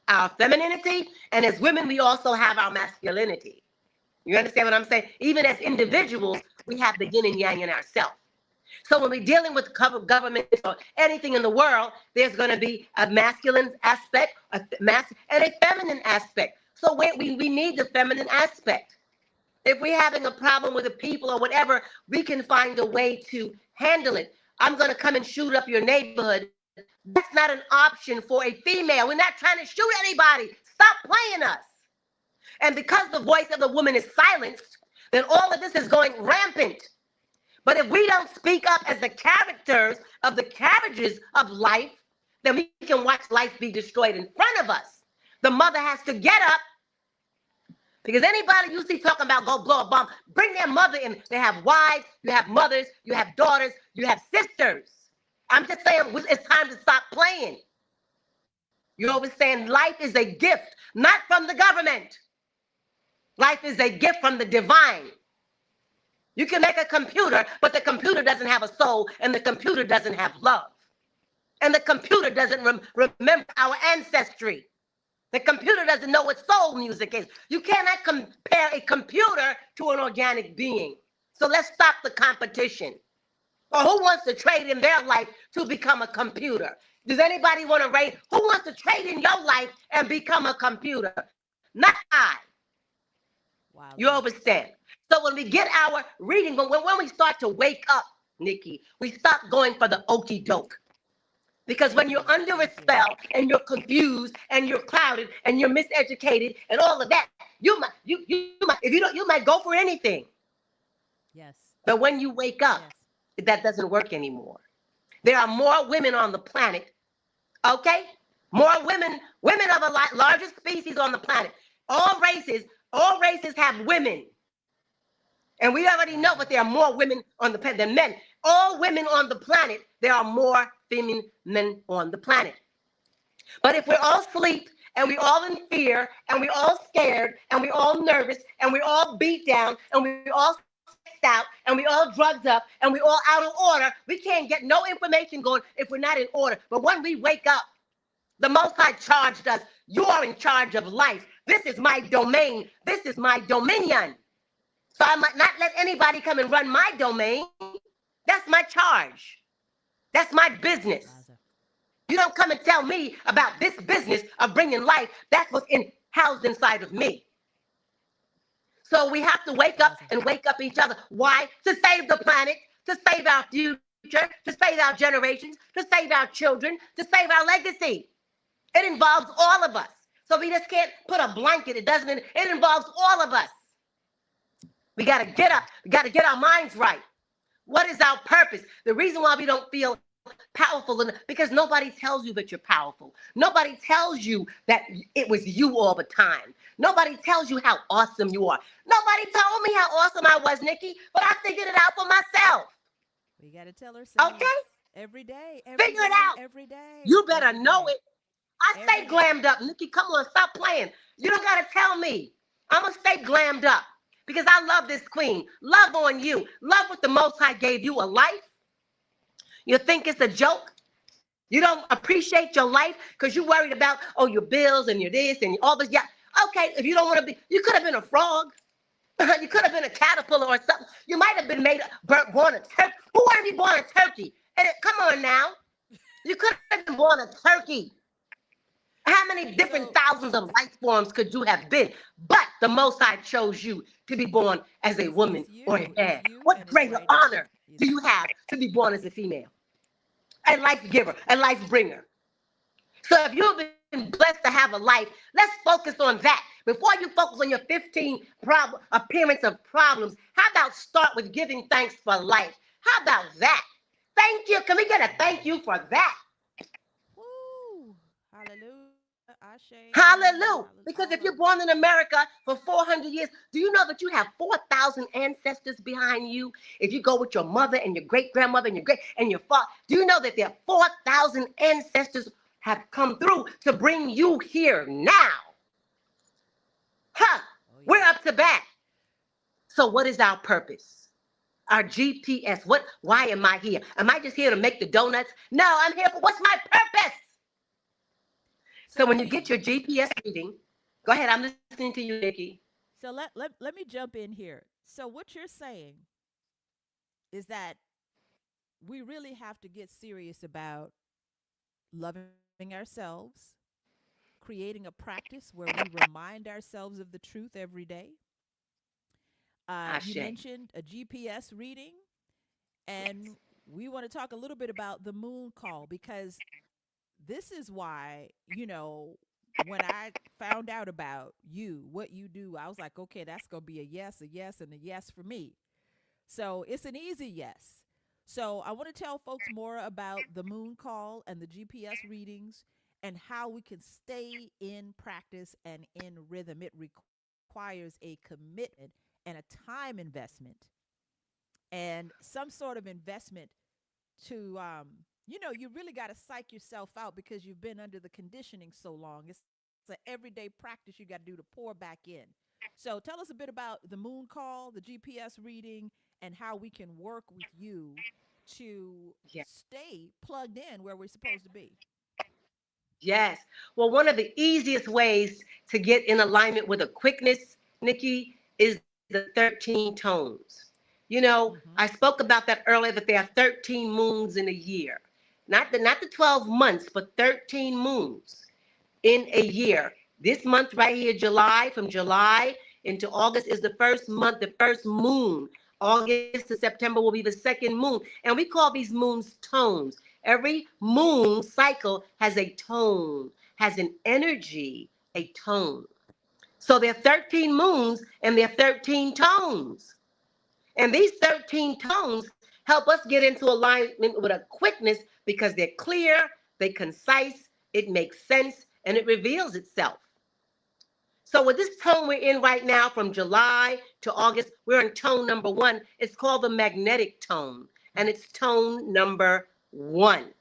and as women, we also have our masculinity. You understand what I'm saying? Even as individuals, we have the yin and yang in ourselves. So when we're dealing with government or anything in the world, there's going to be a masculine aspect, and a feminine aspect. So we need the feminine aspect. If we're having a problem with the people or whatever, we can find a way to handle it. I'm going to come and shoot up your neighborhood. That's not an option for a female. We're not trying to shoot anybody. Stop playing us. And because the voice of the woman is silenced, then all of this is going rampant. But if we don't speak up as the characters of the carriages of life, then we can watch life be destroyed in front of us. The mother has to get up, because anybody you see talking about go blow a bomb, bring their mother in. They have wives, you have mothers, you have daughters, you have sisters. I'm just saying it's time to stop playing. You understand? Life is a gift, not from the government. Life is a gift from the divine. You can make a computer, but the computer doesn't have a soul, and the computer doesn't have love. And the computer doesn't remember our ancestry. The computer doesn't know what soul music is. You cannot compare a computer to an organic being. So let's stop the competition. Or who wants to trade in their life to become a computer? Does anybody want to rate? Who wants to trade in your life and become a computer? Not I. You Wowza. understand? So when we get our reading, when we start to wake up, Nikki, we stop going for the okey doke. Because when you're under a spell and you're confused and you're clouded and you're miseducated and all of that, you might if you might go for anything. Yes. But when you wake up, Yes. that doesn't work anymore. There are more women on the planet, okay? More women of a largest species on the planet. All races have women. And we already know that there are more women on the planet than men. All women on the planet, there are more female men on the planet. But if we're all asleep and we're all in fear and we're all scared and we're all nervous and we're all beat down and we're all stressed out and we're all drugged up and we're all out of order, we can't get no information going if we're not in order. But when we wake up, the Most High charged us. You are in charge of life. This is my domain. This is my dominion. So I might not let anybody come and run my domain. That's my charge. That's my business. You don't come and tell me about this business of bringing life. That's what's housed inside of me. So we have to wake up and wake up each other. Why? To save the planet, to save our future, to save our generations, to save our children, to save our legacy. It involves all of us. So we just can't put a blanket. It involves all of us. We got to get up. We got to get our minds right. What is our purpose? The reason why we don't feel powerful because nobody tells you that you're powerful. Nobody tells you that it was you all the time. Nobody tells you how awesome you are. Nobody told me how awesome I was, Nikki, but I figured it out for myself. We got to tell ourselves. Okay? Every day. Figure it out. Every day. You better know it. I stay glammed up. Nikki, come on, stop playing. You don't got to tell me. I'm going to stay glammed up because I love this queen. Love on you. Love what the Most High gave you, a life. You think it's a joke? You don't appreciate your life because you're worried about, your bills and your this and all this. Yeah. Okay, if you don't want to be, you could have been a frog. You could have been a caterpillar or something. You might have been born a turkey. Who wanted to be born a turkey? Come on now. You could have been born a turkey. How many different thousands of life forms could you have been? But the Most High chose you to be born as a woman or a man. What greater honor do you have to be born as a female? A life giver, a life bringer. So if you've been blessed to have a life, let's focus on that. Before you focus on your 15 appearance of problems, how about start with giving thanks for life? How about that? Thank you. Can we get a thank you for that? Woo! Hallelujah. Ashe. Hallelujah. Because if you're born in America for 400 years, do you know that you have 4,000 ancestors behind you? If you go with your mother and your great-grandmother and your father, do you know that there are 4,000 ancestors have come through to bring you here now? Huh. We're up to bat. So what is our purpose? Our GPS. Why am I here? Am I just here to make the donuts? No, I'm here for what's my purpose? So when you get your GPS reading, go ahead. I'm listening to you, Nikki. So let me jump in here. So what you're saying is that we really have to get serious about loving ourselves, creating a practice where we remind ourselves of the truth every day. You mentioned a GPS reading, and we want to talk a little bit about the moon call because this is why, when I found out about you, what you do, I was like, okay, that's going to be a yes, and a yes for me. So it's an easy yes. So I want to tell folks more about the moon call and the GPS readings and how we can stay in practice and in rhythm. It requires a commitment and a time investment and some sort of investment to You know, you really got to psych yourself out because you've been under the conditioning so long. It's an everyday practice you got to do to pour back in. So tell us a bit about the moon call, the GPS reading, and how we can work with you to Yeah. stay plugged in where we're supposed to be. Yes. Well, one of the easiest ways to get in alignment with a quickness, Nikki, is the 13 tones. You know, Mm-hmm. I spoke about that earlier, that there are 13 moons in a year. Not the 12 months, but 13 moons in a year. This month right here, July, from July into August is the first month, the first moon. August to September will be the second moon. And we call these moons tones. Every moon cycle has a tone, has an energy, a tone. So there are 13 moons and there are 13 tones. And these 13 tones help us get into alignment with a quickness because they're clear, they're concise, it makes sense, and it reveals itself. So with this tone we're in right now from July to August, we're in tone number 1. It's called the magnetic tone, and it's tone number 1.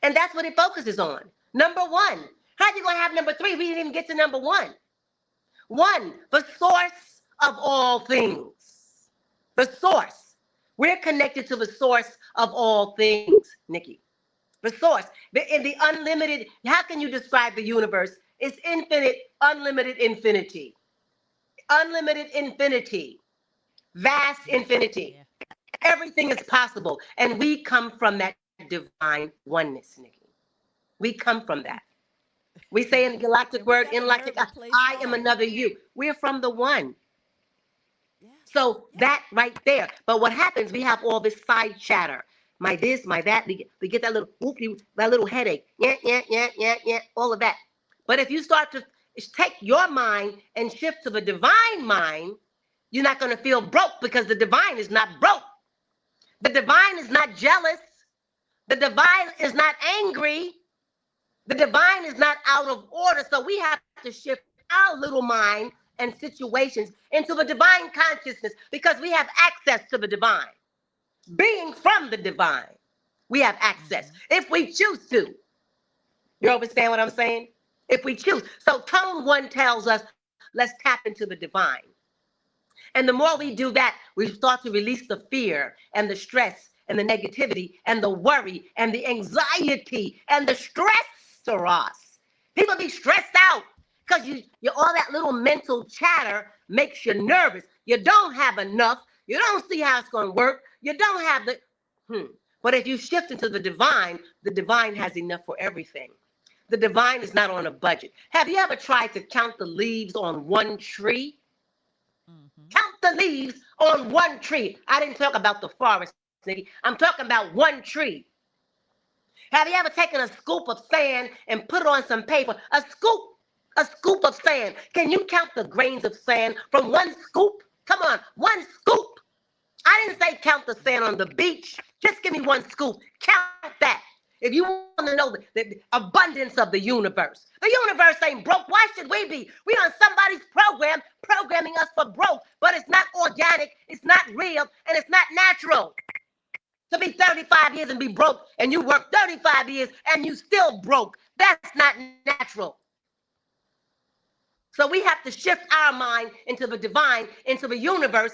And that's what it focuses on. Number 1. How are you going to have number 3? We didn't even get to number 1. 1, the source of all things. The source. We're connected to the source of all things, Nikki. The source. In the unlimited, how can you describe the universe? It's infinite, unlimited infinity. Unlimited infinity. Vast infinity. Yeah. Everything is possible. And we come from that divine oneness, Nikki. We come from that. We say in the galactic And we word, got in the galactic, nerve to place I am love. another you. We're from the one. Yeah. So Yeah. that right there. But what happens, we have all this side chatter. My this, my that. We get that little whoopie, that little headache. Yeah, yeah, yeah, yeah, yeah, all of that. But if you start to take your mind and shift to the divine mind, you're not going to feel broke because the divine is not broke. The divine is not jealous. The divine is not angry. The divine is not out of order. So we have to shift our little mind and situations into the divine consciousness because we have access to the divine. Being from the divine, we have access Mm-hmm. if we choose to. You understand what I'm saying? If we choose. So tone 1 tells us, let's tap into the divine. And the more we Right. do that, we start to release the fear and the stress and the negativity and the worry and the anxiety and the stress to us. People be stressed out because you all that little mental chatter makes you nervous. You don't have enough. You don't see how it's going to work. You don't have the. But if you shift into the divine has enough for everything. The divine is not on a budget. Have you ever tried to count the leaves on one tree? Mm-hmm. Count the leaves on one tree. I didn't talk about the forest, Nikki. I'm talking about one tree. Have you ever taken a scoop of sand and put it on some paper? A scoop of sand. Can you count the grains of sand from one scoop? Come on, one scoop. I didn't say count the sand on the beach. Just give me one scoop. Count that. If you want to know the abundance of the universe ain't broke. Why should we be? We on somebody's program programming us for broke, but it's not organic, it's not real, and it's not natural. To be 35 years and be broke, and you work 35 years and you still broke. That's not natural. So we have to shift our mind into the divine, into the universe,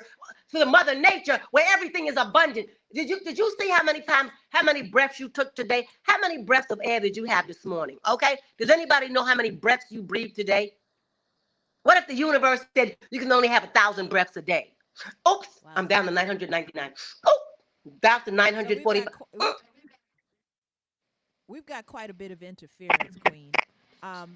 to the mother nature where everything is abundant. Did you see how many times, how many breaths you took today? How many breaths of air did you have this morning? Okay? Does anybody know how many breaths you breathed today? What if the universe said you can only have 1,000 breaths a day? Oops, Wow. I'm down to 999. Oh, down to So 945. we've got quite a bit of interference, Queen.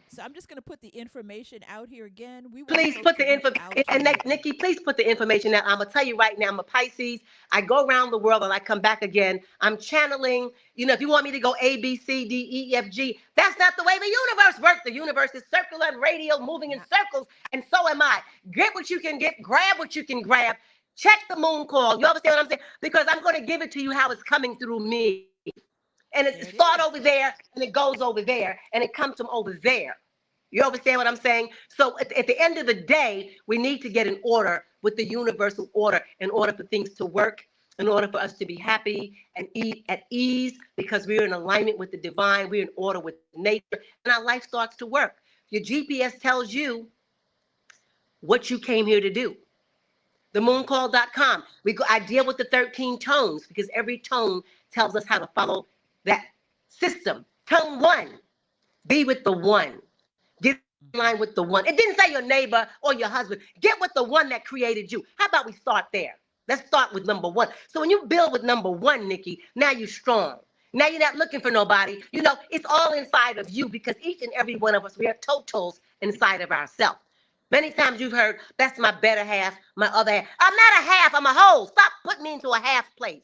So I'm just going to put the information out here again. We want Please folks put to the reach info, out to and you. Nikki, please put the information out. I'm gonna tell you right now, I'm a Pisces. I go around the world and I come back again. I'm channeling. You know, if you want me to go A, B, C, D, E, F, G, that's not the way the universe works. The universe is circular and radial, moving in Not, circles, and so am I. Get what you can get, grab what you can grab. Check the moon call. You understand what I'm saying? Because I'm going to give it to you how it's coming through me. And it there it starts is. over there, and it goes over there, and it comes from over there. You understand what I'm saying? So at the end of the day, we need to get in order with the universal order in order for things to work. in order for us to be happy and eat at ease, because we're in alignment with the divine, we're in order with nature, and our life starts to work. Your GPS tells you what you came here to do. TheMoonCall.com. I deal with the 13 tones because every tone tells us how to follow that system. Tone 1, be with the one. Get in line with the one. It didn't say your neighbor or your husband. Get with the one that created you. How about we start there? Let's start with number 1. So when you build with number 1, Nikki, now you're strong. Now you're not looking for nobody. You know, it's all inside of you, because each and every one of us, we have totals inside of ourselves. Many times you've heard, that's my better half, my other half. I'm not a half, I'm a whole. Stop putting me into a half place.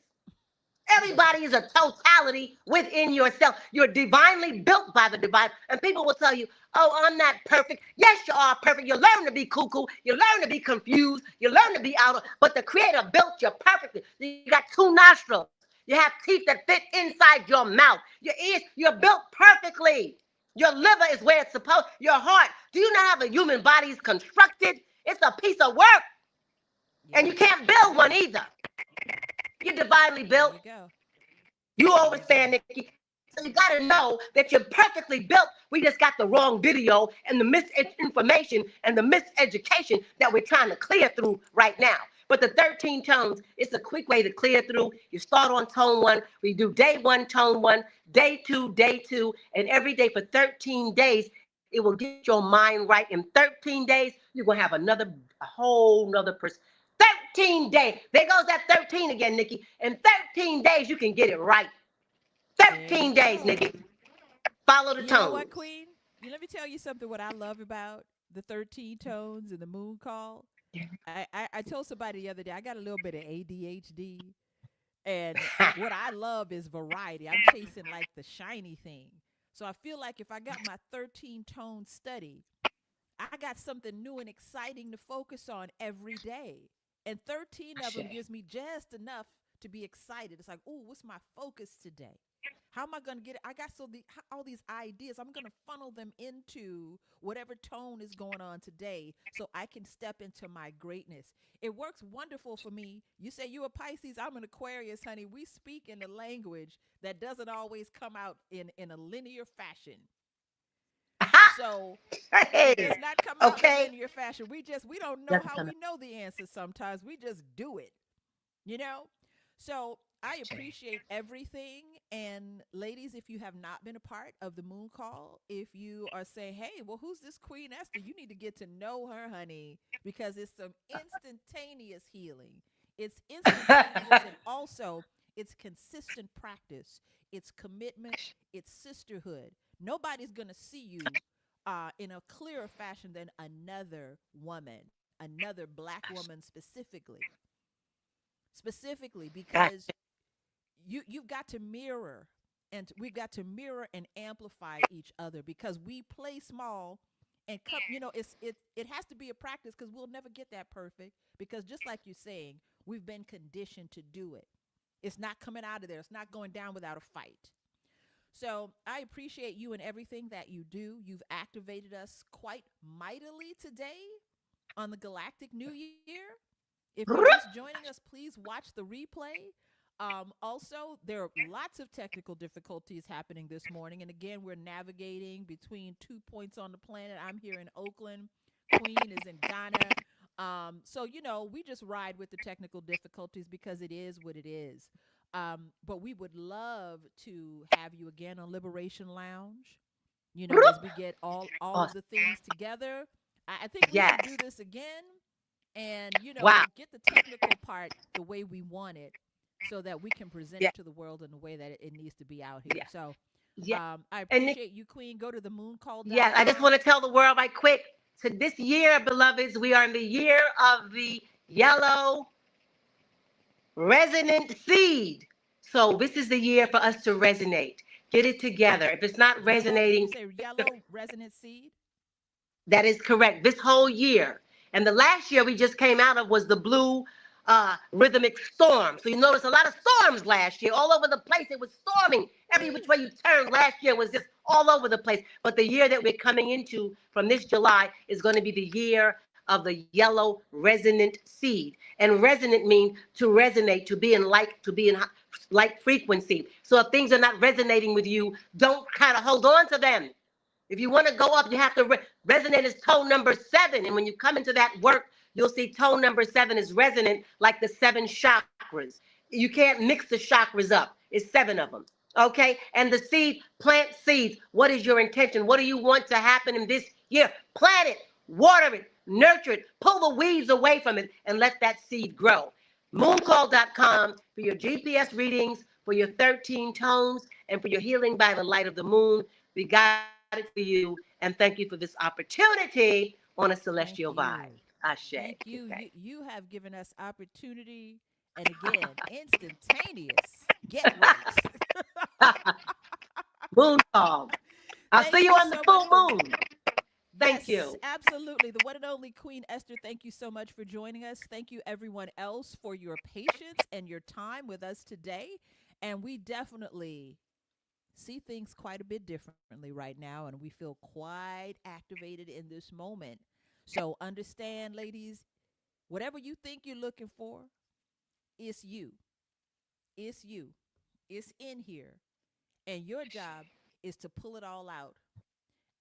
Everybody is a totality within yourself. You're divinely built by the divine. And people will tell you, oh, I'm not perfect. Yes, you are perfect. You learn to be cuckoo. You learn to be confused. You learn to be out of, but the creator built you perfectly. You got 2 nostrils. You have teeth that fit inside your mouth. Your ears, you're built perfectly. Your liver is where it's supposed. Your heart. Do you know how the human body is constructed? It's a piece of work. And you can't build one either. You're divinely built. You understand, Nikki. So you got to know that you're perfectly built. We just got the wrong video and the misinformation and the miseducation that we're trying to clear through right now. But the 13 tones, it's a quick way to clear through. You start on tone 1. We do day 1, tone 1, day 2, and every day for 13 days, it will get your mind right. In 13 days, you're going to have a whole nother person. 13 days. There goes that 13 again, Nikki. In 13 days, you can get it right. 13 days, Nikki. Follow the tones. You know what, Queen? Let me tell you something what I love about the 13 tones and the moon call. I told somebody the other day, I got a little bit of ADHD. And what I love is variety. I'm chasing like the shiny thing. So I feel like if I got my 13 tone study, I got something new and exciting to focus on every day. And 13 of them gives me just enough to be excited. It's like, oh, what's my focus today? How am I going to get it? I got all these ideas. I'm going to funnel them into whatever tone is going on today so I can step into my greatness. It works wonderful for me. You say you're a Pisces, I'm an Aquarius, honey. We speak in a language that doesn't always come out in a linear fashion. So it does not come out in a linear fashion. We don't know how we know the answer sometimes. We just do it, you know? So I appreciate everything. And ladies, if you have not been a part of the Moon Call, if you are saying, hey, well, who's this Queen Esther? You need to get to know her, honey, because it's some instantaneous healing. It's instantaneous and also it's consistent practice. It's commitment. It's sisterhood. Nobody's going to see you in a clearer fashion than another woman, another Black woman specifically because you've got to mirror, and we've got to mirror and amplify each other, because we play small and come, it has to be a practice, because we'll never get that perfect, because just like you're saying, we've been conditioned to do it. It's not coming out of there. It's not going down without a fight. So I appreciate you and everything that you do. You've activated us quite mightily today on the Galactic New Year. If you're just joining us, please watch the replay. Also, there are lots of technical difficulties happening this morning. And again, we're navigating between 2 points on the planet. I'm here in Oakland. Queen is in Ghana. So, we just ride with the technical difficulties because it is what it is. But we would love to have you again on Liberation Lounge, as we get all of the things together. I think we should do this again and, get the technical part the way we want it so that we can present it to the world in the way that it needs to be out here. So I appreciate you, Queen. Go to the mooncall.com. Yeah, I just want to tell the world right quick. So this year, beloveds, we are in the year of the yellow resonant seed. So this is the year for us to resonate. Get it together. If it's not resonating. You say yellow resonant seed? That is correct. This whole year. And the last year we just came out of was the blue rhythmic storm. So you notice a lot of storms last year. All over the place. It was storming. Every which way you turned last year was just all over the place. But the year that we're coming into from this July is going to be the year of the yellow resonant seed. And resonant means to resonate, to be in like frequency. So if things are not resonating with you, don't kind of hold on to them. If you want to go up, you have to resonate is tone number 7. And when you come into that work, you'll see tone number 7 is resonant like the 7 chakras. You can't mix the chakras up. It's 7 of them. Okay. And the seed, plant seeds. What is your intention? What do you want to happen in this year? Plant it, water it, nurture it, pull the weeds away from it, and let that seed grow. Mooncall.com for your GPS readings, for your 13 tones, and for your healing by the light of the moon. We got it for you, and thank you for this opportunity on a celestial Thank vibe. you. Ashe. Thank you. Okay. You have given us opportunity and again, instantaneous. Get right. Moon call. I'll Thank see you you on the so much full for moon. Thank Yes, you. absolutely. The one and only Queen Esther, thank you so much for joining us. Thank you everyone else for your patience and your time with us today. And we definitely see things quite a bit differently right now, and we feel quite activated in this moment. So understand, ladies, whatever you think you're looking for, it's you. It's you. It's in here. And your job is to pull it all out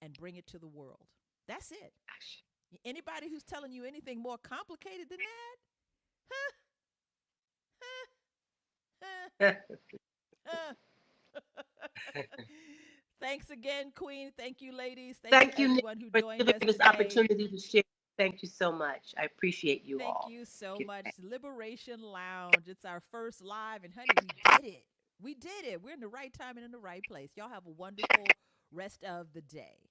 and bring it to the world. That's it. Anybody who's telling you anything more complicated than that? Thanks again, Queen. Thank you, ladies. Thank you, Thank you, Nikki, everyone who for joined giving us me this today. opportunity to share. Thank you so much. I appreciate you Thank all. you so Thank much. you. Liberation Lounge. It's our first live, and honey, we did it. We did it. We're in the right time and in the right place. Y'all have a wonderful rest of the day.